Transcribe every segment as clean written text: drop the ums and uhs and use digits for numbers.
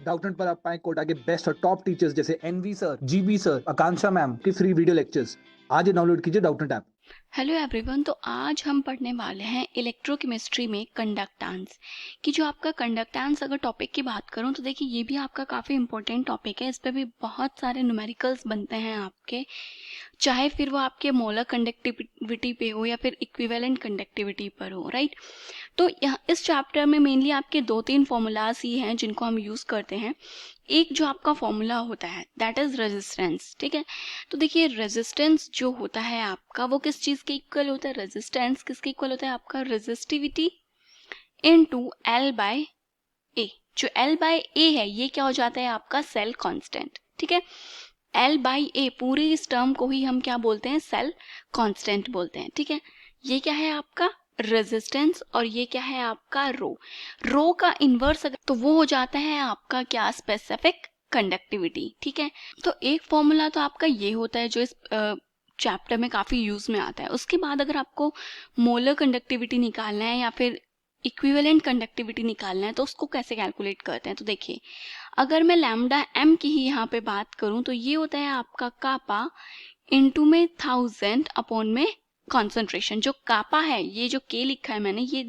Doubtnut पर आप पाएं कोटा के बेस्ट और टॉप टीचर्स जैसे एनवी सर, जीबी सर, आकांक्षा मैम की फ्री वीडियो लेक्चर्स। आज ही डाउनलोड कीजिए डाउटनेट ऐप। Hello everyone. तो आज हम पढ़ने वाले हैं इलेक्ट्रोकेमिस्ट्री में कंडक्टेंस कि जो आपका कंडक्टेंस अगर टॉपिक की बात करूं तो देखिए ये भी आपका काफ़ी इंपॉर्टेंट टॉपिक है। इस पे भी बहुत सारे न्यूमेरिकल्स बनते हैं आपके, चाहे फिर वो आपके मोलर कंडक्टिविटी पे हो या फिर इक्विवेलेंट कंडक्टिविटी पर हो, राइट। तो यहाँ इस चैप्टर में मेनली आपके 2-3 फॉर्मूलाज ही हैं जिनको हम यूज़ करते हैं। एक जो आपका फॉर्मूला होता है दैट इज रेजिस्टेंस, ठीक है। तो देखिए रेजिस्टेंस जो होता है आपका वो किस चीज़ के इक्वल होता है, रेजिस्टेंस किसके इक्वल होता है आपका, रेजिस्टिविटी इनटू एल बाय ए। जो एल बाय ए है ये क्या हो जाता है आपका सेल कांस्टेंट, ठीक है। एल बाई ए पूरे इस टर्म को ही हम क्या बोलते हैं, सेल कांस्टेंट बोलते हैं, ठीक है। ये क्या है आपका रेजिस्टेंस और ये क्या है आपका रो। रो का इन्वर्स अगर तो वो हो जाता है आपका क्या, स्पेसिफिक कंडक्टिविटी, ठीक है। तो एक फॉर्मूला तो आपका ये होता है जो इस चैप्टर में काफ़ी यूज में आता है। उसके बाद अगर आपको मोलर कंडक्टिविटी निकालना है या फिर इक्विवेलेंट कंडक्टिविटी निकालना है तो उसको कैसे कैलकुलेट करते हैं। तो देखिए अगर मैं लैम्डा एम की ही यहाँ पे बात करूँ तो ये होता है आपका कापा इनटू में 1000 अपॉन में कॉन्सेंट्रेशन। जो कापा है ये जो के लिखा है मैंने ये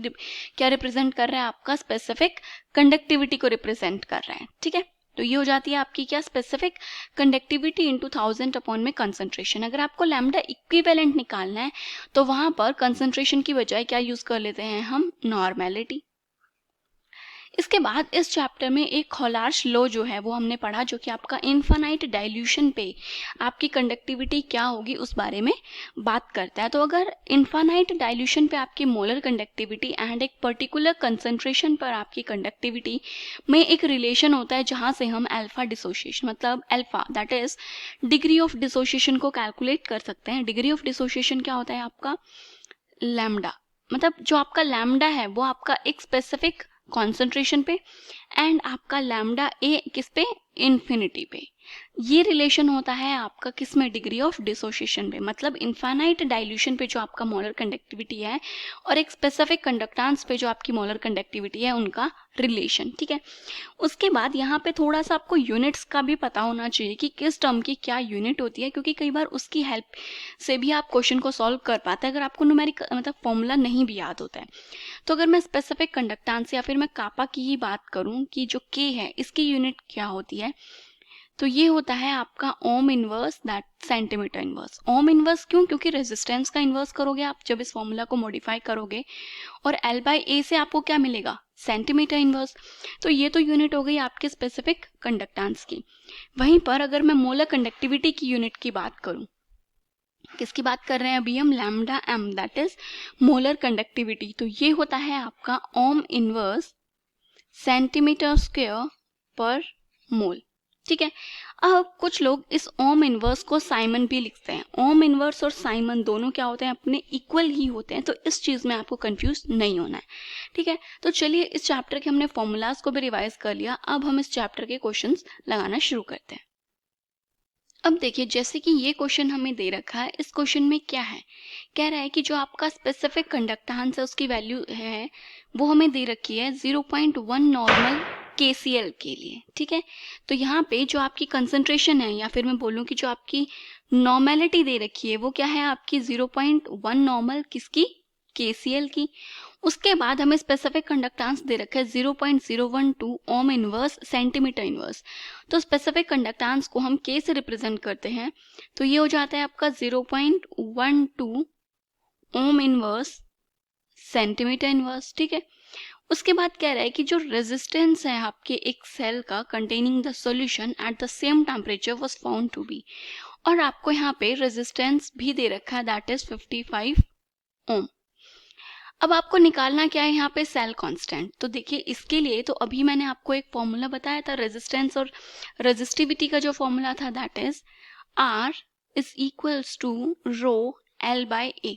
क्या रिप्रेजेंट कर रहा है आपका, स्पेसिफिक कंडक्टिविटी को रिप्रेजेंट कर रहा है, ठीक है। तो ये हो जाती है आपकी क्या, स्पेसिफिक कंडक्टिविटी इनटू 1000 अपॉन में कंसंट्रेशन। अगर आपको लैम्डा इक्विवेलेंट निकालना है तो वहां पर कंसंट्रेशन की बजाय क्या यूज कर लेते हैं हम, नॉर्मेलिटी। इसके बाद इस चैप्टर में एक हॉलार्श लॉ जो है वो हमने पढ़ा, जो कि आपका इनफाइनाइट डाइल्यूशन पे आपकी कंडक्टिविटी क्या होगी उस बारे में बात करता है। तो अगर इनफाइनाइट डाइल्यूशन पे आपकी मोलर कंडक्टिविटी एंड एक पर्टिकुलर कंसंट्रेशन पर आपकी कंडक्टिविटी में एक रिलेशन होता है जहां से हम अल्फा डिसोसिएशन मतलब alpha that is degree of dissociation को कैलकुलेट कर सकते हैं। डिग्री ऑफ डिसोसिएशन क्या होता है आपका, लैम्डा। मतलब जो आपका लैम्डा है वो आपका एक स्पेसिफिक कॉन्सेंट्रेशन पे एंड आपका लैम्डा ए किस पे, इन्फिनिटी पे। ये रिलेशन होता है आपका किस में, डिग्री ऑफ डिसोसिएशन पे। मतलब इनफाइनाइट डाइल्यूशन पे जो आपका मोलर कंडक्टिविटी है और एक स्पेसिफिक कंडक्टेंस पे जो आपकी मोलर कंडक्टिविटी है उनका रिलेशन, ठीक है। उसके बाद यहाँ पे थोड़ा सा आपको यूनिट्स का भी पता होना चाहिए कि किस टर्म की क्या यूनिट होती है, क्योंकि कई बार उसकी हेल्प से भी आप क्वेश्चन को सॉल्व कर पाते हैं अगर आपको न्यूमेरिक मतलब फॉर्मूला नहीं भी याद होता है। तो अगर मैं स्पेसिफिक कंडक्टेंस या फिर मैं कापा की ही बात करूं कि जो के है इसकी यूनिट क्या होती है, तो ये होता है आपका ohm inverse that centimetre inverse. Ohm inverse क्यों, क्योंकि रेजिस्टेंस का इनवर्स करोगे आप जब इस फॉर्मूला को मॉडिफाई करोगे और एल बाई ए से आपको क्या मिलेगा, सेंटीमीटर इनवर्स। तो ये तो यूनिट हो गई आपके स्पेसिफिक कंडक्टेंस की। वहीं पर अगर मैं मोलर कंडक्टिविटी की यूनिट की बात करूं, किसकी बात कर रहे हैं अभी हम, lambda M that is molar conductivity. तो ये होता है आपका ओम इनवर्स सेंटीमीटर स्क्वायर पर मोल, ठीक है। अब कुछ लोग इस ओम इनवर्स को साइमन भी लिखते हैं। ओम इनवर्स और साइमन दोनों क्या होते हैं, अपने इक्वल ही होते हैं। तो इस चीज में आपको कंफ्यूज नहीं होना है, ठीक है। तो चलिए इस चैप्टर के हमने फॉर्मूलाज को भी रिवाइज कर लिया, अब हम इस चैप्टर के क्वेश्चंस लगाना शुरू करते हैं। अब देखिए जैसे कि ये क्वेश्चन हमें दे रखा है, इस क्वेश्चन में क्या है, कह रहा है कि जो आपका स्पेसिफिक कंडक्टेंस है उसकी वैल्यू है वो हमें दे रखी है 0.1 नॉर्मल KCl के लिए, ठीक है। तो यहाँ पे जो आपकी कंसंट्रेशन है या फिर मैं बोलूँ कि जो आपकी नॉर्मेलिटी दे रखी है वो क्या है आपकी 0.1 नॉर्मल किसकी, KCl की। उसके बाद हमें स्पेसिफिक कंडक्टेंस दे रखा है 0.012 ओम इनवर्स सेंटीमीटर इनवर्स। तो स्पेसिफिक कंडक्टेंस को हम K से रिप्रेजेंट करते हैं, तो ये हो जाता है आपका 0.12 ओम इनवर्स सेंटीमीटर इनवर्स, ठीक है। उसके बाद कह रहा है कि जो रेजिस्टेंस है आपके एक सेल का containing the solution at the same temperature was found to be, और आपको यहाँ पे रेजिस्टेंस भी दे रखा है दैट इज 55 ओम। अब आपको निकालना क्या है यहाँ पे, सेल कांस्टेंट। तो देखिए इसके लिए तो अभी मैंने आपको एक फॉर्मूला बताया था रेजिस्टेंस और रेजिस्टिविटी का, जो फॉर्मूला था that is R is equals to rho L by A,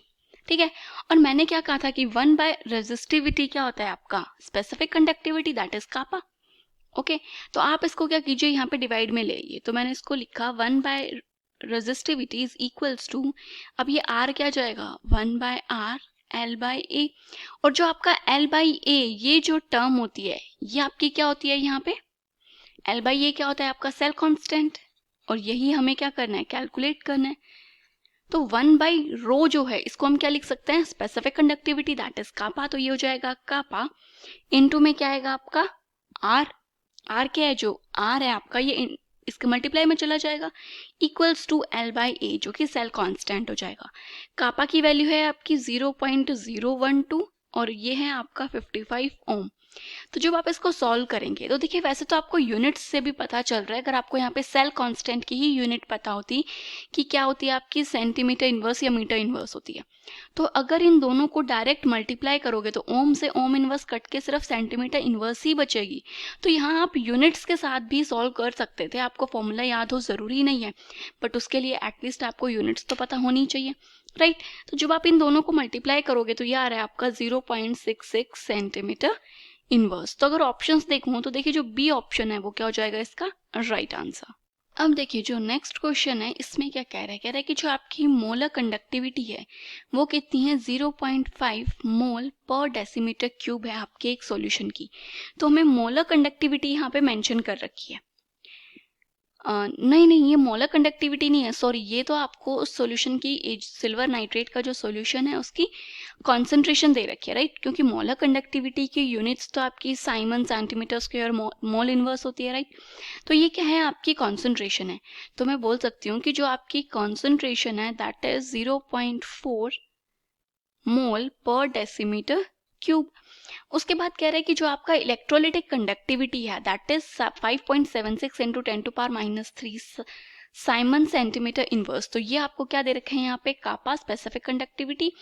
ठीक है। और मैंने क्या कहा था कि 1 बाय रेजिस्टिविटी क्या होता है आपका, specific conductivity that is kappa, okay. तो आप इसको क्या कीजिए यहाँ पे डिवाइड में ले आइए, तो मैंने इसको लिखा 1 by resistivity is equals to, अब ये R क्या जाएगा, 1 by R L by A. और जो आपका L बाई ए ये जो टर्म होती है ये आपकी क्या होती है यहाँ पे, L/A क्या होता है आपका सेल कांस्टेंट, और यही हमें क्या करना है, कैलकुलेट करना है। तो 1/ρ जो है इसको हम क्या लिख सकते हैं, स्पेसिफिक कंडक्टिविटी दैट इज कापा। तो ये हो जाएगा कापा इनटू में क्या आएगा आपका आर। आर क्या है, जो आर है आपका ये इसके मल्टीप्लाई में चला जाएगा, इक्वल्स टू L/A जो कि सेल कांस्टेंट हो जाएगा। कापा की वैल्यू है आपकी 0.012 और ये है आपका 55 ओम। तो जब आप इसको सॉल्व करेंगे तो देखिए वैसे तो आपको यूनिट्स से भी पता चल रहा है, अगर आपको यहाँ पे सेल कांस्टेंट की ही यूनिट पता होती कि क्या होती है आपकी सेंटीमीटर इनवर्स या मीटर इनवर्स होती है, तो अगर इन दोनों को डायरेक्ट मल्टीप्लाई करोगे तो ओम से ओम इनवर्स कट के सिर्फ सेंटीमीटर इनवर्स ही बचेगी। तो यहाँ आप यूनिट्स के साथ भी सॉल्व कर सकते थे, आपको फॉर्मूला याद हो ज़रूरी नहीं है, बट उसके लिए एटलीस्ट आपको यूनिट्स तो पता होनी चाहिए, राइट। तो जब आप इन दोनों को मल्टीप्लाई करोगे तो ये आ रहा है आपका 0.66 सेंटीमीटर इनवर्स। तो अगर ऑप्शंस देखूं तो देखिए जो बी ऑप्शन है वो क्या हो जाएगा इसका राइट आंसर। अब देखिए जो नेक्स्ट क्वेश्चन है इसमें क्या कह रहा है कि जो आपकी मोलर कंडक्टिविटी है वो कितनी है, 0.5 मोल पर डेसीमीटर क्यूब है आपके एक सॉल्यूशन की। तो हमें मोलर कंडक्टिविटी यहाँ पे मेंशन कर रखी है। नहीं ये मोलर कंडक्टिविटी नहीं है, सॉरी, ये तो आपको उस सॉल्यूशन की सिल्वर नाइट्रेट का जो सॉल्यूशन है उसकी कॉन्सेंट्रेशन दे रखी है, राइट। क्योंकि मोलर कंडक्टिविटी की यूनिट्स तो आपकी Simon centimetre square mole inverse होती है, राइट। तो ये क्या है, आपकी कॉन्सेंट्रेशन है। तो मैं बोल सकती हूँ कि जो आपकी कॉन्सेंट्रेशन है दैट इज 0.4 मोल पर डेसीमीटर क्यूब। उसके बाद कह रहे हैं कि जो आपका इलेक्ट्रोलिटिक कंडक्टिविटी है that is 5.76 into 10⁻³ Simon centimetre inverse. तो ये आपको क्या दे रखे हैं यहाँ पे, कापा स्पेसिफिक कंडक्टिविटी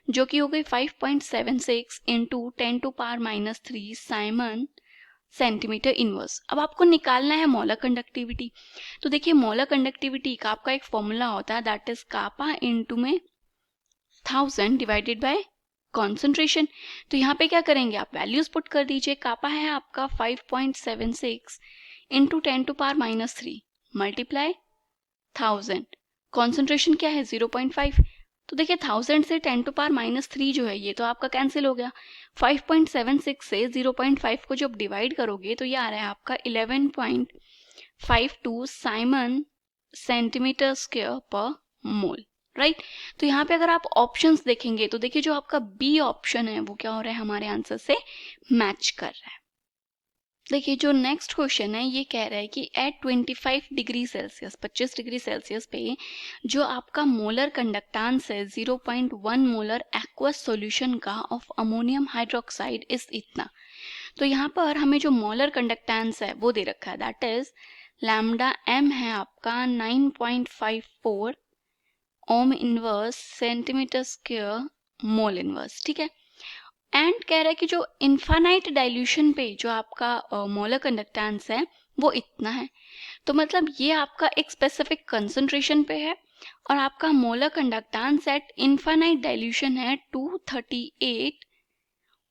जो कि हो गई 5.76 इंटू 10⁻³ साइमन सेंटीमीटर इनवर्स। अब आपको निकालना है मोलर कंडक्टिविटी। तो देखिए मोलर कंडक्टिविटी का आपका एक फॉर्मूला होता है दैट इज कापा इंटू में 1000 डिवाइडेड बाय कॉन्सेंट्रेशन। तो यहाँ पे क्या करेंगे आप वैल्यूज पुट कर दीजिए। कापा है आपका 5.76 इंटू 10⁻³ मल्टीप्लाई 1000, कॉन्सेंट्रेशन क्या है 0.5। तो देखिए 1000 से 10⁻³ जो है ये तो आपका कैंसिल हो गया। 5.76 से 0.5 को जब डिवाइड करोगे तो ये आ रहा है आपका 11.52 साइमन सेंटीमीटर स्क्वायर पर मोल, राइट। तो यहाँ पे अगर आप ऑप्शंस देखेंगे तो देखिए जो आपका बी ऑप्शन है वो क्या हो रहा है, हमारे आंसर से मैच कर रहा है। देखिए जो नेक्स्ट क्वेश्चन है ये कह रहा है कि at 25 degree Celsius 25 degree Celsius पे जो आपका मोलर कंडक्टेंस है 0.1 मोलर एक्वस सॉल्यूशन का ऑफ अमोनियम हाइड्रोक्साइड इस इतना। तो यहाँ पर हमें जो मोलर कंडक्टेंस है वो दे रखा है दैट इज लैम्डा एम है आपका 9.54 ओम inverse centimetre square mole inverse, ठीक है। एंड कह रहा है कि जो इन्फानाइट डाइल्यूशन पे जो आपका मोलर कंडक्टेंस है वो इतना है। तो मतलब ये आपका एक स्पेसिफिक कंसंट्रेशन पे है और आपका molar conductance at infinite dilution है 238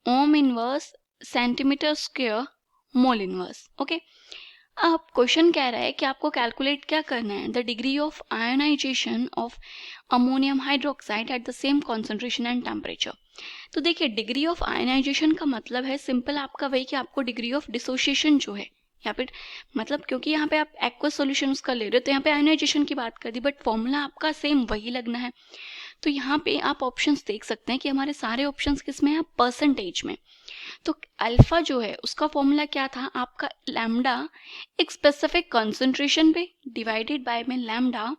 ohm inverse centimetre square mole inverse, okay. अब क्वेश्चन कह रहा है कि आपको कैलकुलेट क्या करना है, the degree of ionisation of ammonium hydroxide at the same concentration and temperature. तो देखिए डिग्री ऑफ आयोनाइजेशन का मतलब है सिंपल आपका वही कि आपको डिग्री ऑफ डिसोसिएशन जो है यहाँ पे, मतलब क्योंकि यहाँ पे आप एक्वस सॉल्यूशन उसका ले रहे हो तो यहाँ पे आयोनाइजेशन की बात कर दी, बट फॉर्मूला आपका सेम वही लगना है। तो यहाँ पे आप ऑप्शंस देख सकते हैं कि हमारे सारे ऑप्शंस किसमें हैं, परसेंटेज में। तो अल्फा जो है उसका फॉर्मूला क्या था आपका, लैम्डा एक स्पेसिफिक कंसंट्रेशन पे डिवाइडेड बाय में लैम्डा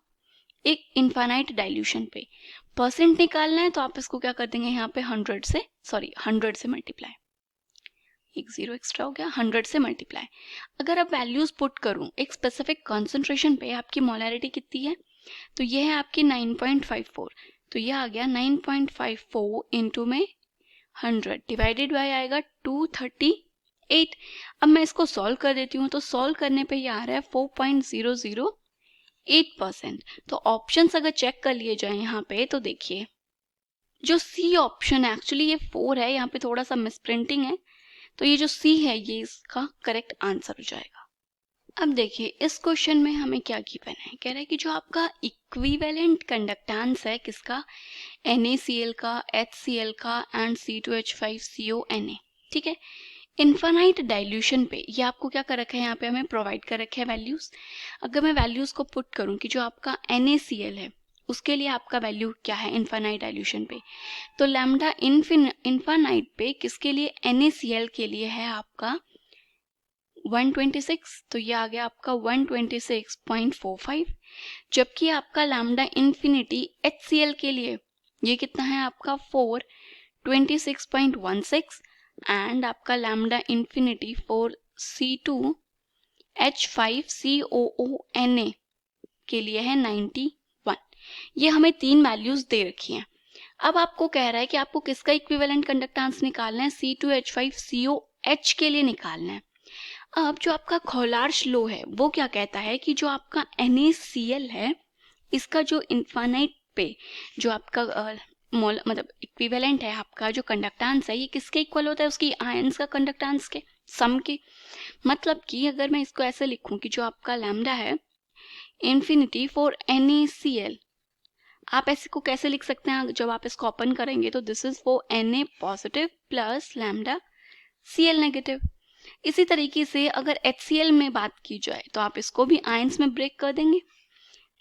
एक इनफाइनाइट डाइल्यूशन पे। परसेंट निकालना है तो आप इसको क्या कर देंगे यहाँ पे 100 से मल्टीप्लाई, एक जीरो एक्स्ट्रा हो गया, 100 से मल्टीप्लाई। अगर अब वैल्यूज पुट करूं एक स्पेसिफिक कंसंट्रेशन पे आपकी मोलैरिटी कितनी है, तो ये है आपकी 9.54। तो ये आ गया 9.54 इंटू में 100 डिवाइडेड बाय आएगा 238। अब मैं इसको सॉल्व कर देती हूँ तो सॉल्व करने पे ये आ रहा है 4.008%। तो ऑप्शंस अगर चेक कर लिए जाए यहाँ पे तो देखिए जो सी ऑप्शन है एक्चुअली ये 4 है, यहाँ पे थोड़ा सा मिसप्रिंटिंग है, तो ये जो सी है ये इसका करेक्ट आंसर हो जाएगा। अब देखिए इस क्वेश्चन में हमें क्या गिवन है, कह रहा है कि जो आपका इक्विवेलेंट कंडक्टेंस है किसका, NaCl का, HCl का एंड C2H5CONa, ठीक है। इन्फानाइट डाइल्यूशन पे ये आपको क्या कर रखा है, यहाँ पे हमें प्रोवाइड कर रखे हैं वैल्यूज। अगर मैं वैल्यूज को पुट करूँ कि जो आपका NaCl है उसके लिए आपका वैल्यू क्या है इन्फानाइट डाइल्यूशन पे, तो लैम्डा इन्फानाइट पे किसके लिए, NaCl के लिए है आपका 126, तो ये आ गया आपका 126.45। जबकि आपका लैम्डा इन्फिनिटी HCl के लिए ये कितना है आपका 426.16 एंड आपका लैम्डा इन्फिनिटी फॉर C2H5COONa के लिए है 91। ये हमें तीन वैल्यूज दे रखी हैं। अब आपको कह रहा है कि आपको किसका इक्विवेलेंट कंडक्टेंस निकालना है, C2H5COH के लिए निकालना है। अब जो आपका खौलार्श लॉ है वो क्या कहता है कि जो आपका NaCl है इसका जो इन्फानाइट पे जो आपका मतलब इक्विवेलेंट है, आपका जो कंडक्टेंस है ये किसके इक्वल होता है, उसकी आयंस का कंडक्टेंस के सम के। मतलब कि अगर मैं इसको ऐसे लिखूं कि जो आपका लैम्डा है इन्फिनिटी फॉर NaCl, आप ऐसे को कैसे लिख सकते हैं जब आप इसको ओपन करेंगे, तो this is for Na positive plus lambda Cl negative. इसी तरीके से अगर HCl में बात की जाए तो आप इसको भी आयंस में ब्रेक कर देंगे,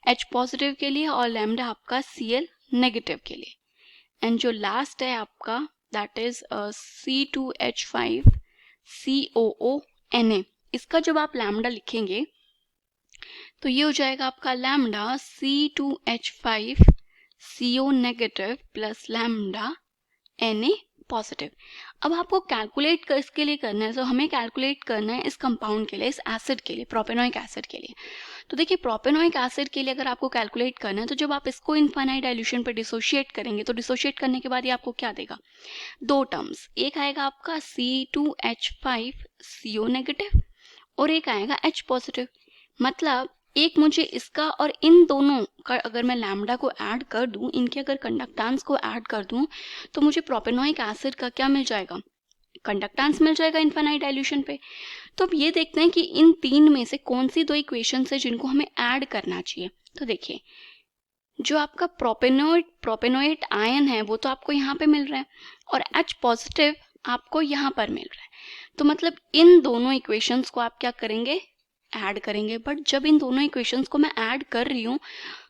H पॉजिटिव के लिए और लैम्डा आपका Cl नेगेटिव के लिए। एंड जो लास्ट है आपका दैट इज C2H5COONa, इसका जब आप लैम्डा लिखेंगे तो ये हो जाएगा आपका lambda C2H5CO negative plus lambda Na positive. अब आपको कैलकुलेट इसके लिए करना है, तो हमें कैलकुलेट करना है इस कंपाउंड के लिए, इस एसिड के लिए, प्रोपेनोइक एसिड के लिए। तो देखिए प्रोपेनोइक एसिड के लिए अगर आपको कैलकुलेट करना है तो जब आप इसको इनफाइनाइट डाइल्यूशन पे डिसोशिएट करेंगे तो डिसोशिएट करने के बाद ये आपको क्या देगा, दो टर्म्स, एक आएगा आपका C2H5CO नेगेटिव और एक आएगा H पॉजिटिव। मतलब एक मुझे इसका और इन दोनों का अगर मैं लैम्डा को ऐड कर दूं, इनके अगर कंडक्टेंस को ऐड कर दूं तो मुझे प्रोपेनोइक एसिड का क्या मिल जाएगा, कंडक्टेंस मिल जाएगा इनफाइनाइट डाइल्यूशन पे। तो अब ये देखते हैं कि इन तीन में से कौन सी दो इक्वेशंस है जिनको हमें ऐड करना चाहिए। तो देखिए जो आपका प्रोपेनोइट आयन है वो तो आपको यहाँ पे मिल रहा है और H पॉजिटिव आपको यहाँ पर मिल रहा है, तो मतलब इन दोनों इक्वेशंस को आप क्या करेंगे, ऐड करेंगे। बट जब इन दोनों इक्वेशंस को मैं ऐड कर रही हूँ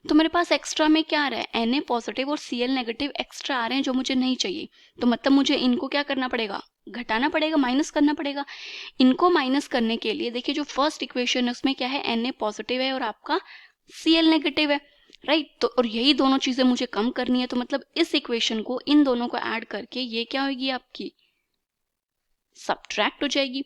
तो मेरे पास एक्स्ट्रा में क्या आ रहा है, Na पॉजिटिव और Cl नेगेटिव एक्स्ट्रा आ रहे हैं जो मुझे नहीं चाहिए। तो मतलब मुझे इनको क्या करना पड़ेगा, घटाना पड़ेगा, माइनस करना पड़ेगा। इनको माइनस करने के लिए देखिए जो फर्स्ट इक्वेशन है उसमें क्या है, Na पॉजिटिव है और आपका Cl नेगेटिव है, राइट। तो और यही दोनों चीजें मुझे कम करनी है, तो मतलब इस इक्वेशन को इन दोनों को ऐड करके ये क्या होगी आपकी, सब्ट्रैक्ट हो जाएगी।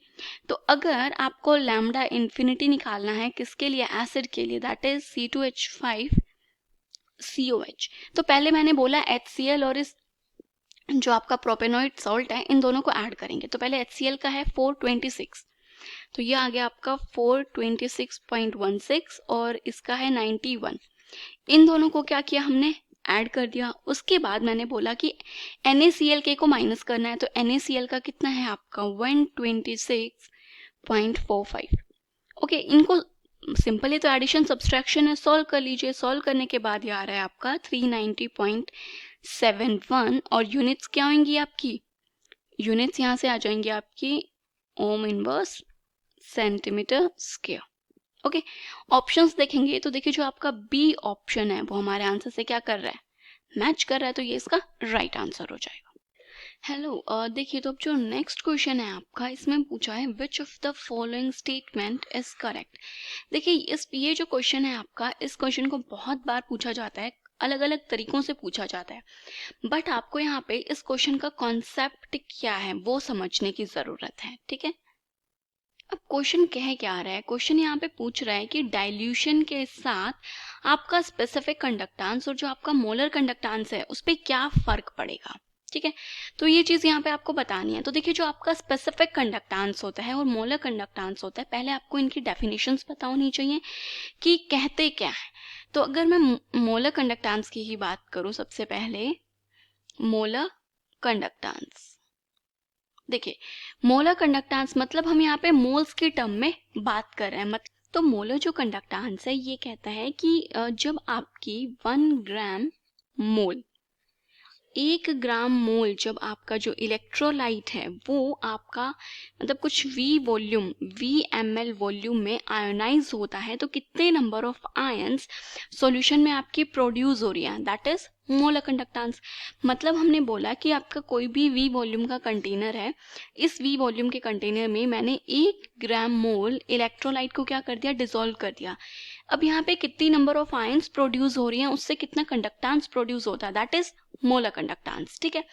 तो अगर आपको लैम्डा इन्फिनिटी निकालना है किसके लिए, एसिड के लिए, दैट इज C2H5COH, तो पहले मैंने बोला HCl और इस जो आपका प्रोपेनोइट सॉल्ट है इन दोनों को ऐड करेंगे। तो पहले HCl का है 426, तो ये आ गया आपका 426.16 और इसका है 91। इन दोनों को क्या किया हमने, ऐड कर दिया। उसके बाद मैंने बोला कि NaCl के को माइनस करना है, तो NaCl का कितना है आपका 126.45। ओके, इनको सिंपली तो एडिशन सब्सट्रैक्शन है, सॉल्व कर लीजिए। सॉल्व करने के बाद ये आ रहा है आपका 390.71 और यूनिट्स क्या होंगी आपकी, यूनिट्स यहाँ से आ जाएंगी आपकी ओम inverse centimetre square. Okay, options देखेंगे तो देखिए जो आपका बी ऑप्शन है वो हमारे आंसर से क्या कर रहा है, मैच कर रहा है, तो ये इसका राइट आंसर हो जाएगा। हेलो, देखिए तो अब जो नेक्स्ट क्वेश्चन है आपका इसमें पूछा है which of the following statement is correct. देखिए ये जो क्वेश्चन है आपका, इस क्वेश्चन को बहुत बार पूछा जाता है, अलग अलग तरीकों से पूछा जाता है, बट आपको यहाँ पे इस क्वेश्चन का कॉन्सेप्ट क्या है वो समझने की जरूरत है, ठीक है। अब क्वेश्चन कह क्या रहा है, क्वेश्चन यहाँ पे पूछ रहा है कि डाइल्यूशन के साथ आपका स्पेसिफिक कंडक्टेंस और जो आपका मोलर कंडक्टेंस है उस पर क्या फर्क पड़ेगा, ठीक है। तो ये चीज यहाँ पे आपको बतानी है। तो देखिए जो आपका स्पेसिफिक कंडक्टेंस होता है और मोलर कंडक्टेंस होता है, पहले आपको इनकी डेफिनेशंस पता होनी चाहिए कि कहते क्या है। तो अगर मैं मोलर कंडक्टेंस की ही बात करूं, सबसे पहले मोलर कंडक्टेंस, देखिए मोलर कंडक्टेंस मतलब हम यहाँ पे मोल्स की टर्म में बात कर रहे हैं। तो मोलर जो कंडक्टेंस है ये कहता है कि जब आपकी 1 ग्राम मोल 1 ग्राम मोल जब आपका जो इलेक्ट्रोलाइट है वो आपका मतलब कुछ वी ml वॉल्यूम में आयोनाइज होता है, तो कितने नंबर ऑफ आयंस सॉल्यूशन में आपकी प्रोड्यूस हो रही है, दैट इज मोलर कंडक्टेंस। मतलब हमने बोला कि आपका कोई भी वी वॉल्यूम का कंटेनर है, इस वी वॉल्यूम के कंटेनर में मैंने 1 ग्राम मोल इलेक्ट्रोलाइट को क्या कर दिया, डिसॉल्व कर दिया। अब यहाँ पे कितनी नंबर ऑफ आयंस प्रोड्यूस हो रही हैं, उससे कितना कंडक्टेंस प्रोड्यूस होता है, दैट इज मोलर कंडक्टेंस। ठीक है,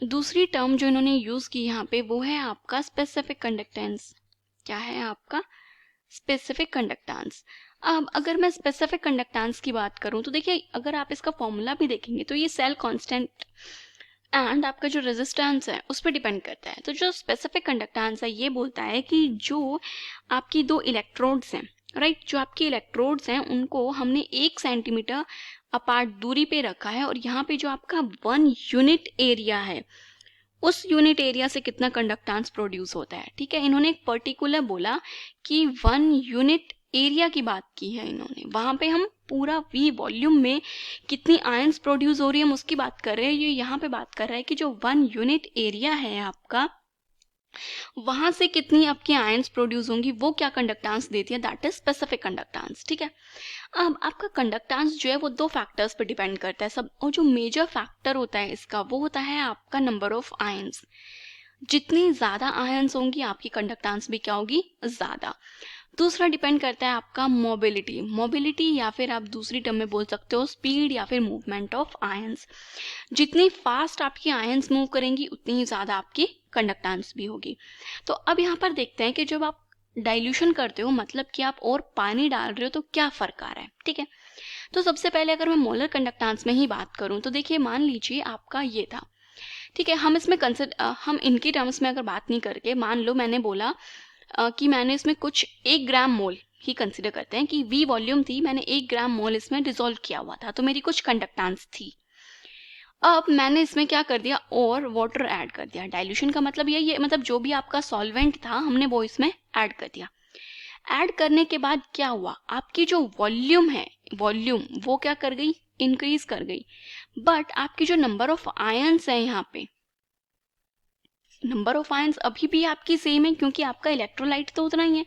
दूसरी टर्म जो इन्होंने यूज की यहाँ पे वो है आपका स्पेसिफिक कंडक्टेंस। क्या है आपका स्पेसिफिक कंडक्टेंस। अब अगर मैं स्पेसिफिक कंडक्टेंस की बात करूं तो देखिए, अगर आप इसका फॉर्मूला भी देखेंगे तो ये सेल कांस्टेंट एंड आपका जो रेजिस्टेंस है उस पर डिपेंड करता है। तो जो स्पेसिफिक कंडक्टेंस है ये बोलता है कि जो आपकी दो इलेक्ट्रोड्स हैं, राइट, जो आपके इलेक्ट्रोड्स हैं उनको हमने 1 सेंटीमीटर अपार्ट दूरी पे रखा है, और यहाँ पे जो आपका 1 यूनिट एरिया है उस यूनिट एरिया से कितना कंडक्टेंस प्रोड्यूस होता है। ठीक है, इन्होंने एक पर्टिकुलर बोला कि 1 यूनिट एरिया की बात की है इन्होंने, वहां पे हम पूरा वी वॉल्यूम में कितनी आयंस प्रोड्यूस हो रही है हम उसकी बात कर रहे हैं। ये यहाँ पे बात कर रहा है कि जो 1 यूनिट एरिया है आपका, वहां से कितनी आपकी आयंस प्रोड्यूस होंगी, वो क्या कंडक्टेंस देती है, दैट इज स्पेसिफिक कंडक्टेंस। ठीक है, अब आपका कंडक्टेंस जो है वो 2 फैक्टर्स पर डिपेंड करता है सब, और जो मेजर फैक्टर होता है इसका वो होता है आपका नंबर ऑफ आयंस। जितनी ज्यादा आयंस होंगी आपकी कंडक्टेंस भी क्या होगी, ज्यादा। दूसरा डिपेंड करता है आपका मोबिलिटी या फिर आप दूसरी टर्म में बोल सकते हो स्पीड या फिर मूवमेंट ऑफ आयंस। जितनी फास्ट आपकी आयंस मूव करेंगी उतनी ही ज़्यादा आपकी कंडक्टेंस भी होगी। तो अब यहाँ पर देखते हैं कि जब आप डाइल्यूशन करते हो, मतलब कि आप और पानी डाल रहे हो, तो क्या फ़र्क आ रहा है। ठीक है, तो सबसे पहले अगर मैं मोलर कंडक्टेंस में ही बात करूँ तो देखिए, मान लीजिए आपका ये था। ठीक है, हम इसमें हम इनकी टर्म्स में अगर बात नहीं करके, मान लो मैंने बोला कि मैंने इसमें कुछ 1 ग्राम मोल ही कंसिडर करते हैं कि वी वॉल्यूम थी, मैंने 1 ग्राम मोल इसमें डिसॉल्व किया हुआ था, तो मेरी कुछ कंडक्टेंस थी। अब मैंने इसमें क्या कर दिया, और वाटर ऐड कर दिया। डाइल्यूशन का मतलब यही है, मतलब जो भी आपका सॉल्वेंट था हमने वो इसमें ऐड कर दिया। ऐड करने के बाद क्या हुआ, आपकी जो वॉल्यूम है, वॉल्यूम वो क्या कर गई, इंक्रीज कर गई। बट आपकी जो नंबर ऑफ आयंस है, यहाँ पे नंबर ऑफ आयंस अभी भी आपकी सेम है, क्योंकि आपका इलेक्ट्रोलाइट तो उतना ही है,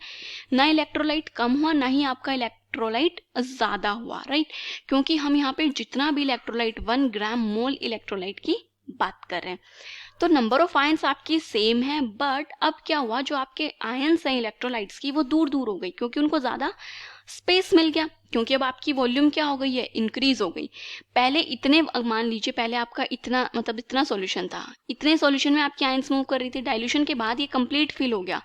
ना इलेक्ट्रोलाइट कम हुआ ना ही आपका इलेक्ट्रोलाइट ज्यादा हुआ, राइट। क्योंकि हम यहाँ पे जितना भी इलेक्ट्रोलाइट 1 ग्राम मोल इलेक्ट्रोलाइट की बात कर रहे हैं, तो नंबर ऑफ आयंस आपकी सेम है। बट अब क्या हुआ, जो आपके आयंस हैं इलेक्ट्रोलाइट्स की वो दूर दूर हो गई, क्योंकि उनको ज्यादा स्पेस मिल गया, क्योंकि अब आपकी वॉल्यूम क्या हो गई है, इंक्रीज हो गई। पहले इतने, मान लीजिए पहले आपका इतना, मतलब इतना सॉल्यूशन था, इतने सॉल्यूशन में आपकी आयंस मूव कर रही थी, डाइल्यूशन के बाद ये कंप्लीट फिल हो गया,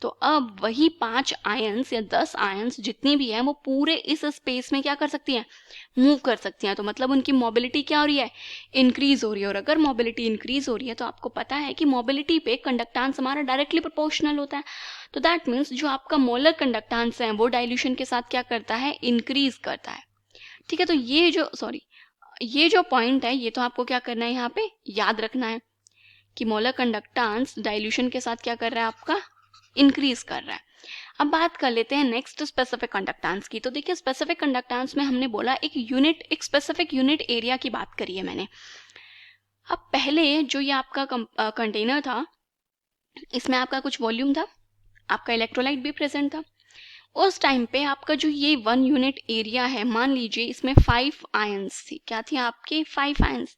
तो अब वही 5 आयंस या 10 आयंस जितनी भी है वो पूरे इस स्पेस में क्या कर सकती हैं, मूव कर सकती हैं। तो मतलब उनकी मोबिलिटी क्या हो रही है, इंक्रीज हो रही है। और अगर मोबिलिटी इंक्रीज हो रही है तो आपको पता है कि मोबिलिटी पे कंडक्टेंस हमारा डायरेक्टली प्रोपोर्शनल होता है। तो दैट मीन्स जो आपका मोलर कंडक्टेंस है वो डाइल्यूशन के साथ क्या करता है, इंक्रीज करता है। ठीक है, तो ये जो पॉइंट है ये तो आपको क्या करना है, यहाँ पे याद रखना है कि मोलर कंडक्टेंस डाइल्यूशन के साथ क्या कर रहा है, आपका इंक्रीज कर रहा है। अब बात कर लेते हैं नेक्स्ट स्पेसिफिक कंडक्टेंस की। तो देखिए, स्पेसिफिक कंडक्टेंस में हमने बोला एक स्पेसिफिक यूनिट एरिया की बात करी है मैंने। अब पहले जो ये आपका कंटेनर था, इसमें आपका कुछ वॉल्यूम था, आपका इलेक्ट्रोलाइट भी प्रेजेंट था। उस टाइम पे आपका जो ये 1 यूनिट एरिया है, मान लीजिए इसमें 5 आयंस थी। क्या थी आपके, 5 आयंस।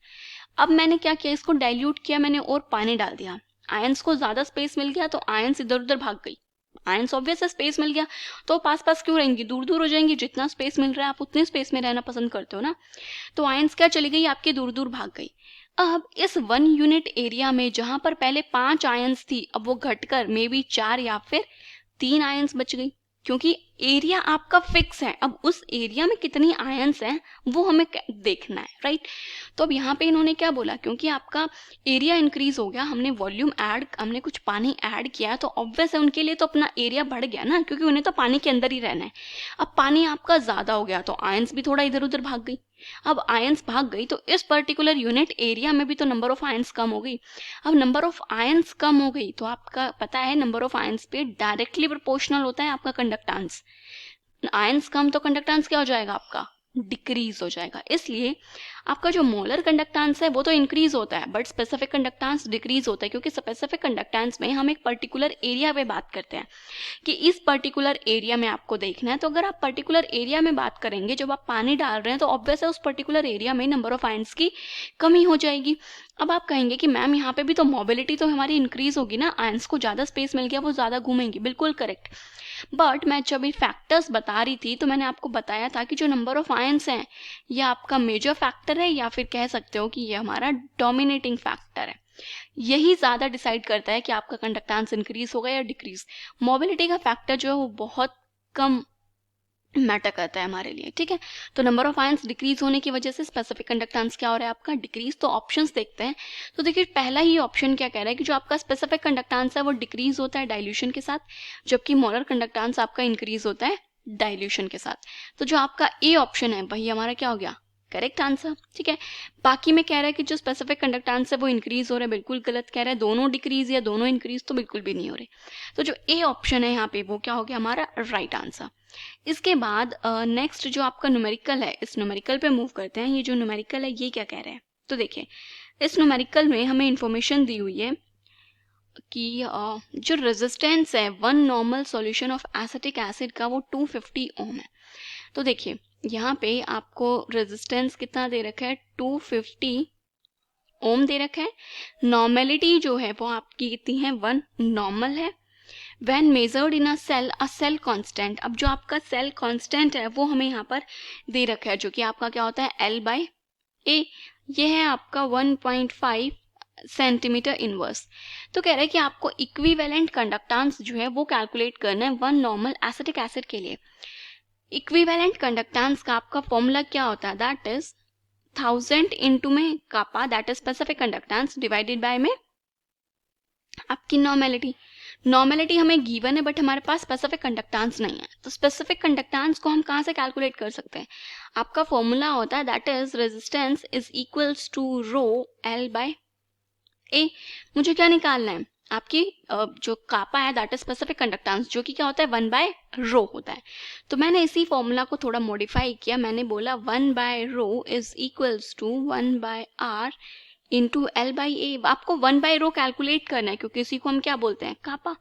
अब मैंने क्या किया, इसको डाइल्यूट किया मैंने और पानी डाल दिया। आयंस को ज्यादा स्पेस मिल गया तो आयंस इधर उधर भाग गई। आयंस ऑब्वियस स्पेस मिल गया तो पास पास क्यों रहेंगी, दूर दूर हो जाएंगी। जितना स्पेस मिल रहा है आप उतने स्पेस में रहना पसंद करते हो ना, तो आयंस क्या चली गई, आपकी दूर दूर भाग गई। अब इस 1 यूनिट एरिया में जहां पर पहले 5 आयंस थी, अब वो घटकर मे बी 4 या फिर 3 आयंस बच गई, क्योंकि एरिया आपका फिक्स है। अब उस एरिया में कितनी आयंस हैं वो हमें देखना है, राइट। तो अब यहाँ पे इन्होंने क्या बोला, क्योंकि आपका एरिया इंक्रीज हो गया, हमने कुछ पानी ऐड किया, तो ऑब्वियस है उनके लिए तो अपना एरिया बढ़ गया ना, क्योंकि उन्हें तो पानी के अंदर ही रहना है। अब पानी आपका ज्यादा हो गया तो आयंस भी थोड़ा इधर उधर भाग गई। अब आयंस भाग गई तो इस पर्टिकुलर यूनिट एरिया में भी तो नंबर ऑफ आयंस कम हो गई। अब नंबर ऑफ आयंस कम हो गई तो आपका पता है नंबर ऑफ आयंस पे डायरेक्टली प्रोपोर्शनल होता है आपका कंडक्टेंस। आयंस कम तो कंडक्टेंस क्या हो जाएगा आपका, डिक्रीज हो जाएगा। इसलिए आपका जो मोलर कंडक्टेंस है वो तो इंक्रीज होता है बट स्पेसिफिक कंडक्टेंस डिक्रीज होता है, क्योंकि स्पेसिफिक कंडक्टेंस में हम एक पर्टिकुलर एरिया पे बात करते हैं कि इस पर्टिकुलर एरिया में आपको देखना है। तो अगर आप पर्टिकुलर एरिया में बात करेंगे, जब आप पानी डाल रहे हैं तो ऑब्वियस है उस पर्टिकुलर एरिया में नंबर ऑफ आयंस की कमी हो जाएगी। अब आप कहेंगे कि मैम यहाँ पे भी तो मोबिलिटी तो हमारी इंक्रीज होगी ना, आयंस को ज़्यादा स्पेस मिल गया, वो ज़्यादा घूमेंगी। बिल्कुल करेक्ट। बट मैं जब ये फैक्टर्स बता रही थी तो मैंने आपको बताया था कि जो नंबर ऑफ आयंस हैं ये आपका मेजर फैक्टर है, या फिर कह सकते हो कि ये हमारा डोमिनेटिंग फैक्टर है। यही ज़्यादा डिसाइड करता है कि आपका कंडक्टेंस इंक्रीज होगा या डिक्रीज। मोबिलिटी का फैक्टर जो है वो बहुत कम मैटर करता है हमारे लिए, ठीक है। तो नंबर ऑफ आयंस डिक्रीज होने की वजह से स्पेसिफिक कंडक्टेंस क्या हो रहा है आपका, डिक्रीज। तो ऑप्शंस देखते हैं। तो देखिए पहला ही ऑप्शन क्या कह रहा है कि जो आपका स्पेसिफिक कंडक्टेंस है वो डिक्रीज होता है डाइल्यूशन के साथ, जबकि मोलर कंडक्टेंस आपका इंक्रीज होता है डाइल्यूशन के साथ। तो जो आपका ए ऑप्शन है वही हमारा क्या हो गया, करेक्ट आंसर, ठीक है। बाकी में कह रहा है कि जो स्पेसिफिक कंडक्टेंस है वो इंक्रीज हो रहा है, बिल्कुल गलत कह रहा है। दोनों डिक्रीज या दोनों इंक्रीज तो बिल्कुल भी नहीं हो रहे। तो जो ए ऑप्शन है यहाँ पे वो क्या हो गया हमारा राइट आंसर। इसके बाद नेक्स्ट जो आपका न्यूमेरिकल है, इस न्यूमेरिकल पे मूव करते हैं। ये जो न्यूमेरिकल है ये क्या कह रहे हैं, तो देखिए इस न्यूमेरिकल में हमें इंफॉर्मेशन दी हुई है कि जो रेजिस्टेंस है one normal solution of acetic acid का वो 250 ओम है। तो देखिए यहाँ पे आपको रेजिस्टेंस कितना दे रखा है, 250 ओम दे रखा है। नॉर्मेलिटी जो है वो आपकी कितनी है, 1 नॉर्मल है। When measured in a cell constant, अब जो आपका सेल कांस्टेंट है वो हमें यहाँ पर दे रखा है, जो कि आपका क्या होता है L/A। ये है आपका 1.5 सेंटीमीटर इनवर्स। तो कह रहा है कि आपको इक्विवेलेंट कंडक्टेंस जो है वो कैलकुलेट करना है वन नॉर्मल एसिटिक एसिड के लिए। इक्विवेलेंट कंडक्टेंस का आपका फॉर्मूला क्या होता है, दैट इज 1000 इंटू में kappa, that is specific conductance, divided by में आपकी नॉर्मेलिटी। नॉर्मेलिटी हमें गिवन है बट हमारे पास स्पेसिफिक कंडक्टेंस नहीं है। तो स्पेसिफिक कंडक्टेंस को हम कहाँ से कैलकुलेट कर सकते हैं, आपका फॉर्मूला होता है that is resistance is equals to rho L/A। मुझे क्या निकालना है, आपकी जो कापा है दैट इज स्पेसिफिक कंडक्टेंस, जो कि क्या होता है 1/ρ होता है। तो मैंने इसी फॉर्मूला को थोड़ा मॉडिफाई किया, मैंने बोला 1/ρ is equals to 1/r into L/A। आपको 1/ρ कैलकुलेट करना है क्योंकि इसी को हम क्या बोलते हैं, कापा।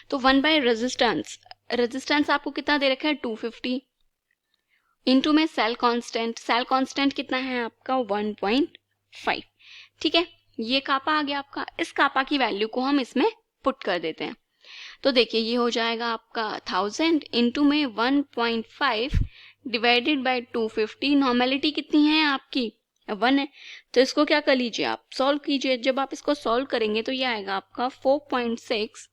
तो 1 रेजिस्टेंस, रेजिस्टेंस आपको कितना दे रखा है 250 इंटू में सेल कांस्टेंट, सेल कांस्टेंट कितना है आपका 1.5, ठीक है। ये कापा आ गया आपका। इस कापा की वैल्यू को हम इसमें पुट कर देते हैं। तो देखिए ये हो जाएगा आपका 1000 इंटू में 1.5 डिवाइडेड बाय 250। नॉर्मेलिटी कितनी है आपकी 1 है। तो इसको क्या कर लीजिए, आप सॉल्व कीजिए। जब आप इसको सॉल्व करेंगे तो ये आएगा आपका 4.6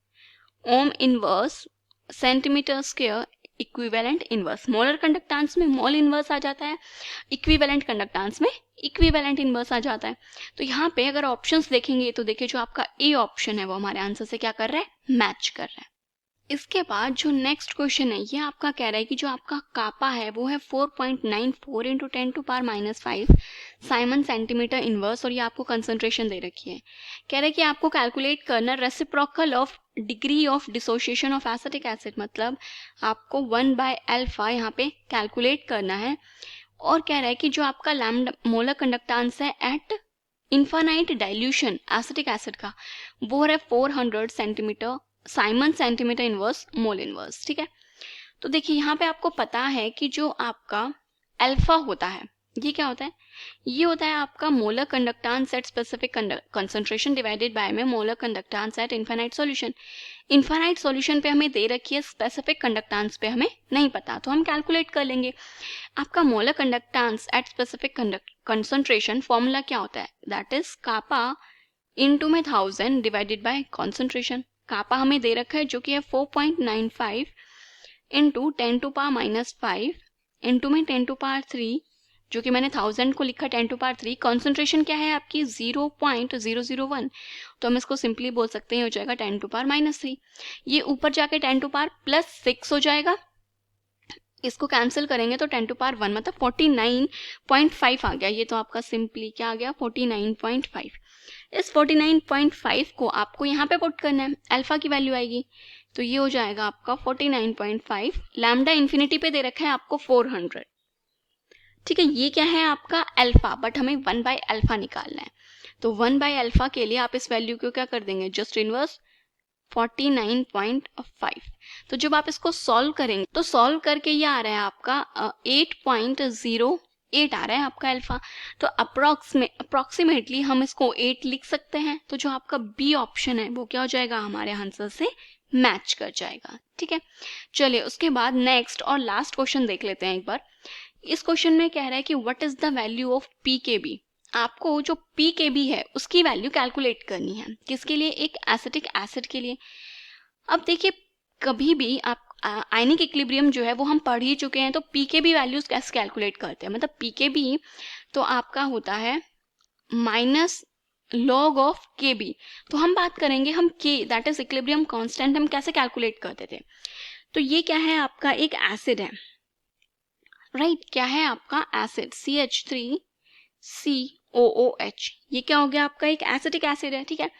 ओम inverse centimetre square equivalent inverse. Molar conductance में मोल इनवर्स आ जाता है, इक्विवेलेंट कंडक्टेंस में इक्विवेलेंट इनवर्स आ जाता है। तो यहाँ पे अगर ऑप्शंस देखेंगे तो देखिए जो आपका ए ऑप्शन है वो हमारे आंसर से क्या कर रहा है, मैच कर रहा है। इसके बाद जो नेक्स्ट क्वेश्चन है ये आपका कह रहा है कि जो आपका कापा है वो है 4.94 इंटू 10⁻⁵ साइमन सेंटीमीटर इनवर्स, और ये आपको कंसंट्रेशन दे रखी है। कह रहा है कि आपको कैलकुलेट करना reciprocal of degree of dissociation of acetic acid, मतलब आपको 1/α यहाँ पे कैलकुलेट करना है। और कह रहा है कि जो आपका लैम्डा मोलर कंडक्टेंस है eight infinite dilution acetic acid का वो है 400 centimetre Simon centimetre inverse mole inverse, ठीक है। तो देखिए यहाँ पे आपको पता है कि जो आपका अल्फा होता है ये क्या होता है, ये होता है आपका molar conductance at specific concentration divided by में molar conductance at infinite solution. Infinite solution पे हमें दे रखी है, स्पेसिफिक कंडक्टेंस पे हमें नहीं पता, तो हम कैलकुलेट कर लेंगे। आपका molar conductance at specific concentration formula क्या होता है, दैट इज कापा इंटू में 1000 डिवाइडेड बाय कॉन्सेंट्रेशन। कापा हमें दे रखा है जो कि है 4.95 इंटू 10⁻⁵ इंटू में 10⁻³ जो कि मैंने 1000 को लिखा 10⁻³। कॉन्सेंट्रेशन क्या है आपकी 0.001, तो हम इसको सिंपली बोल सकते हैं हो जाएगा 10⁻⁻3। ये ऊपर जाके 10⁻+6 हो जाएगा, इसको कैंसिल करेंगे तो 10⁻1 मतलब 49.5 आ गया। ये तो आपका सिंपली क्या आ गया 49.5। इस 49.5 को आपको यहाँ पे पुट करना है, अल्फा की वैल्यू आएगी तो ये हो जाएगा आपका 49.5। लैम्डा इन्फिनिटी पे दे रखा है आपको 400, ठीक है, ये क्या है आपका अल्फा, बट हमें 1/अल्फा निकालना है। तो 1/अल्फा के लिए आप इस वैल्यू को क्या कर देंगे, जस्ट इनवर्स 49.5। तो जब आप इसको सॉल्व करेंगे तो सॉल्व करके ये आ रहा है आपका 8.08 आ रहा है आपका अल्फा। तो अप्रोक्सीमेटली हम इसको 8 लिख सकते हैं। तो जो आपका बी ऑप्शन है वो क्या हो जाएगा, हमारे आंसर से मैच कर जाएगा। ठीक है, चलिए उसके बाद नेक्स्ट और लास्ट क्वेश्चन देख लेते हैं एक बार। इस क्वेश्चन में कह रहा है कि what is the value of P के बी। आपको जो पी के बी है उसकी वैल्यू कैलकुलेट करनी है। किसके लिए, एक एसिटिक एसिड के लिए। अब देखिए कभी भी आप आयनिक इक्विलिब्रियम जो है वो हम पढ़ ही चुके हैं। तो पी के बी वैल्यूज कैसे कैलकुलेट करते हैं, मतलब पी के बी तो आपका होता है माइनस लॉग ऑफ के बी। तो हम बात करेंगे हम के दैट इज इक्विलिब्रियम कांस्टेंट हम कैसे कैलकुलेट करते थे। तो ये क्या है आपका एक एसिड है, राइट क्या है आपका एसिड CH3COOH। ये क्या हो गया आपका एक एसिटिक एसिड है। ठीक है,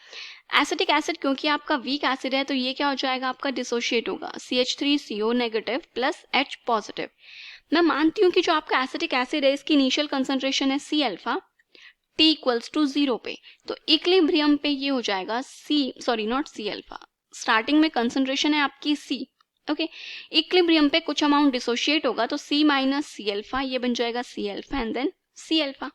एसिटिक एसिड क्योंकि आपका वीक एसिड है तो ये क्या हो जाएगा आपका डिसोशिएट होगा, CH3CO negative plus H positive. मैं मानती हूँ कि जो आपका एसिटिक एसिड है इसकी इनिशियल कंसंट्रेशन है C alpha, T equals to 0 पे। तो इक्विलिब्रियम पे ये हो जाएगा नॉट C अल्फा, स्टार्टिंग में कंसंट्रेशन है आपकी C। ओके, इक्विलिब्रियम पे कुछ अमाउंट डिसोशिएट होगा तो C माइनस C अल्फा, ये बन जाएगा C alpha and then C alpha.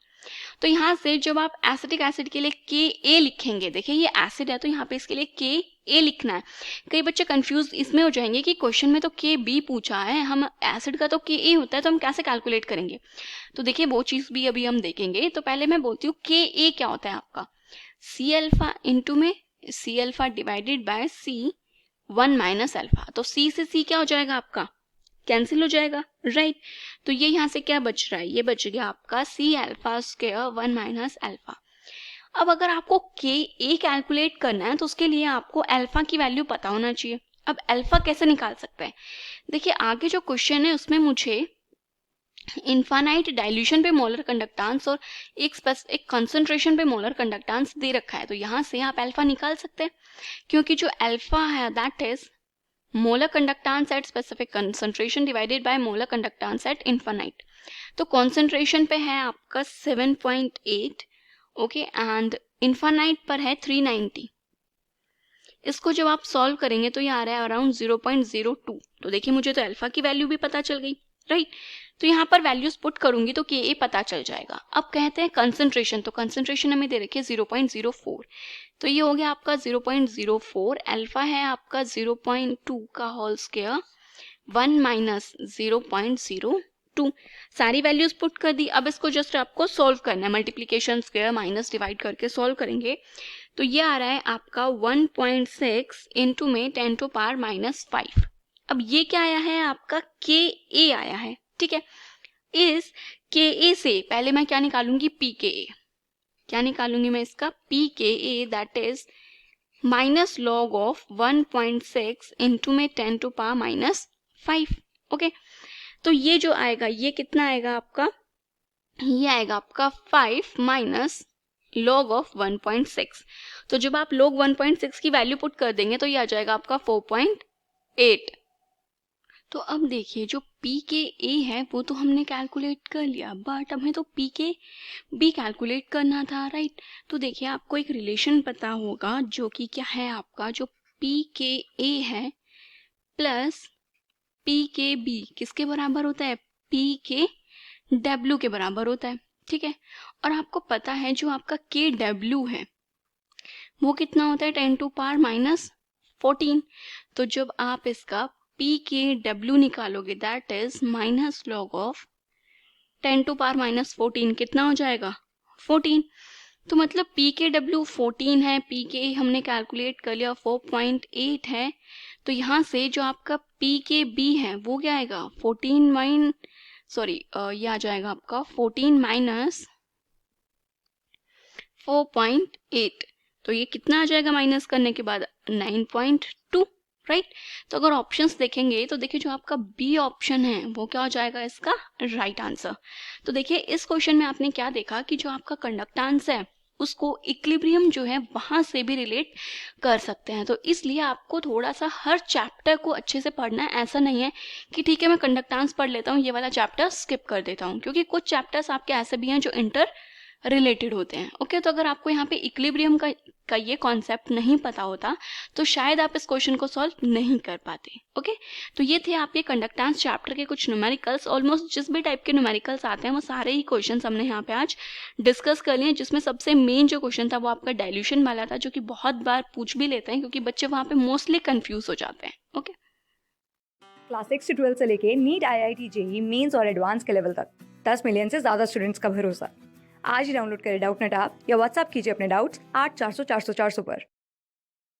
तो यहाँ से जब आप एसिटिक एसिड के लिए Ka लिखेंगे, देखिए ये एसिड है तो यहाँ पे इसके लिए Ka लिखना है। कई बच्चे कंफ्यूज इसमें हो जाएंगे कि क्वेश्चन में तो Kb पूछा है, हम एसिड का तो Ka होता है तो हम कैसे कैलकुलेट करेंगे। तो देखिए वो चीज भी अभी हम देखेंगे। तो पहले मैं बोलती हूँ Ka क्या होता है आपका, C अल्फा इंटू में C alpha divided by C1 minus alpha. तो C से C क्या हो जाएगा आपका, कैंसिल हो जाएगा, राइट। तो ये यहाँ से क्या बच रहा है, ये बच गया आपका C alpha square 1 minus alpha. अब अगर आपको Ka कैलकुलेट करना है तो उसके लिए आपको अल्फा की वैल्यू पता होना चाहिए। अब अल्फा कैसे निकाल सकते हैं, देखिए आगे जो क्वेश्चन है उसमें मुझे इनफाइनाइट डाइल्यूशन पे मोलर कंडक्टेंस और एक कंसंट्रेशन पे मोलर कंडक्टेंस दे रखा है। तो यहाँ से आप अल्फा निकाल सकते हैं क्योंकि जो अल्फा है that is molar conductance at specific concentration divided by molar conductance at infinite. तो कंसंट्रेशन पे है आपका 7.8 ओके एंड इनफाइनाइट पर है 390। इसको जब आप सॉल्व करेंगे तो ये आ रहा है अराउंड 0.02। तो देखिए मुझे तो अल्फा की वैल्यू भी पता चल गई, राइट। तो यहाँ पर वैल्यूज पुट करूंगी तो Ka पता चल जाएगा। अब कहते हैं कंसंट्रेशन, तो कंसंट्रेशन हमें दे रखी है 0.04। तो ये हो गया आपका 0.04, अल्फा है आपका 0.2 का होल स्क्वायर 1 माइनस 0.02। सारी वैल्यूज पुट कर दी। अब इसको जस्ट आपको सॉल्व करना है, मल्टीप्लीकेशन स्क्वायर माइनस डिवाइड करके सॉल्व करेंगे। तो ये आ रहा है आपका 1.6 इंटू में 10 टू पावर माइनस 5। अब ये क्या आया है आपका Ka आया है, ठीक है। इस Ka से पहले मैं क्या निकालूंगी, Pka। क्या निकालूंगी मैं इसका, Pka that is minus log of 1.6 into में 10 टू पावर माइनस 5। ओके, तो ये जो आएगा ये कितना आएगा आपका, ये आएगा आपका 5 माइनस लॉग ऑफ 1.6। तो जब आप log 1.6 की वैल्यू पुट कर देंगे तो ये आ जाएगा आपका 4.8। तो अब देखिए जो Pka है वो तो हमने कैलकुलेट कर लिया, बट हमें तो Pk भी कैलकुलेट करना था, राइट। तो देखिए आपको एक रिलेशन पता होगा जो कि क्या है आपका, जो Pka है प्लस Pkb किसके बराबर होता है, Pkw के बराबर होता है, ठीक है। और आपको पता है जो आपका Kw है वो कितना होता है, 10 टू पावर माइनस 14। तो जब आप इसका Pkw निकालोगे that is minus log of 10 to power minus 14, कितना हो जाएगा 14। तो मतलब Pkw 14 है, Pk हमने कैलकुलेट कर लिया 4.8 है। तो यहाँ से जो आपका Pkb है वो क्या आएगा ये आ जाएगा आपका 14 माइनस 4.8। तो ये कितना आ जाएगा माइनस करने के बाद 9.2, राइट। तो अगर ऑप्शंस देखेंगे तो देखिए जो आपका बी ऑप्शन है वो क्या हो जाएगा इसका राइट आंसर। तो देखिए इस क्वेश्चन में आपने क्या देखा कि जो आपका कंडक्टेंस है उसको इक्विलिब्रियम जो है वहाँ से भी रिलेट कर सकते हैं। तो इसलिए आपको थोड़ा सा हर चैप्टर को अच्छे से पढ़ना है। ऐसा नहीं है कि ठीक है मैं कंडक्टेंस पढ़ लेता हूँ, ये वाला चैप्टर स्किप कर देता हूँ, क्योंकि कुछ चैप्टर्स आपके ऐसे भी हैं जो इंटर रिलेटेड होते हैं। ओके, तो अगर आपको यहाँ पे इक्विलिब्रियम का ये कॉन्सेप्ट नहीं पता होता तो शायद आप इस क्वेश्चन को सॉल्व नहीं कर पाते। ओके, तो ये थे आपके कंडक्टेंस चैप्टर के कुछ न्यूमेरिकल्स। ऑलमोस्ट जिस भी टाइप के न्यूमेरिकल्स आते हैं वो सारे ही क्वेश्चंस हमने यहाँ पे आज डिस्कस कर लिए, जिसमें सबसे मेन जो क्वेश्चन था वो आपका डाइल्यूशन वाला था, जो कि बहुत बार पूछ भी लेते हैं क्योंकि बच्चे वहाँ पे मोस्टली कंफ्यूज हो जाते हैं। ओके, क्लास 6 से 12 से लेके नीट, IIT, जेई मेंस और एडवांस के लेवल तक 10 मिलियन से ज़्यादा स्टूडेंट्स का भरोसा। आज ही डाउनलोड करें डाउटनेट ऐप या व्हाट्सएप कीजिए अपने डाउट्स 8400 400 400 पर।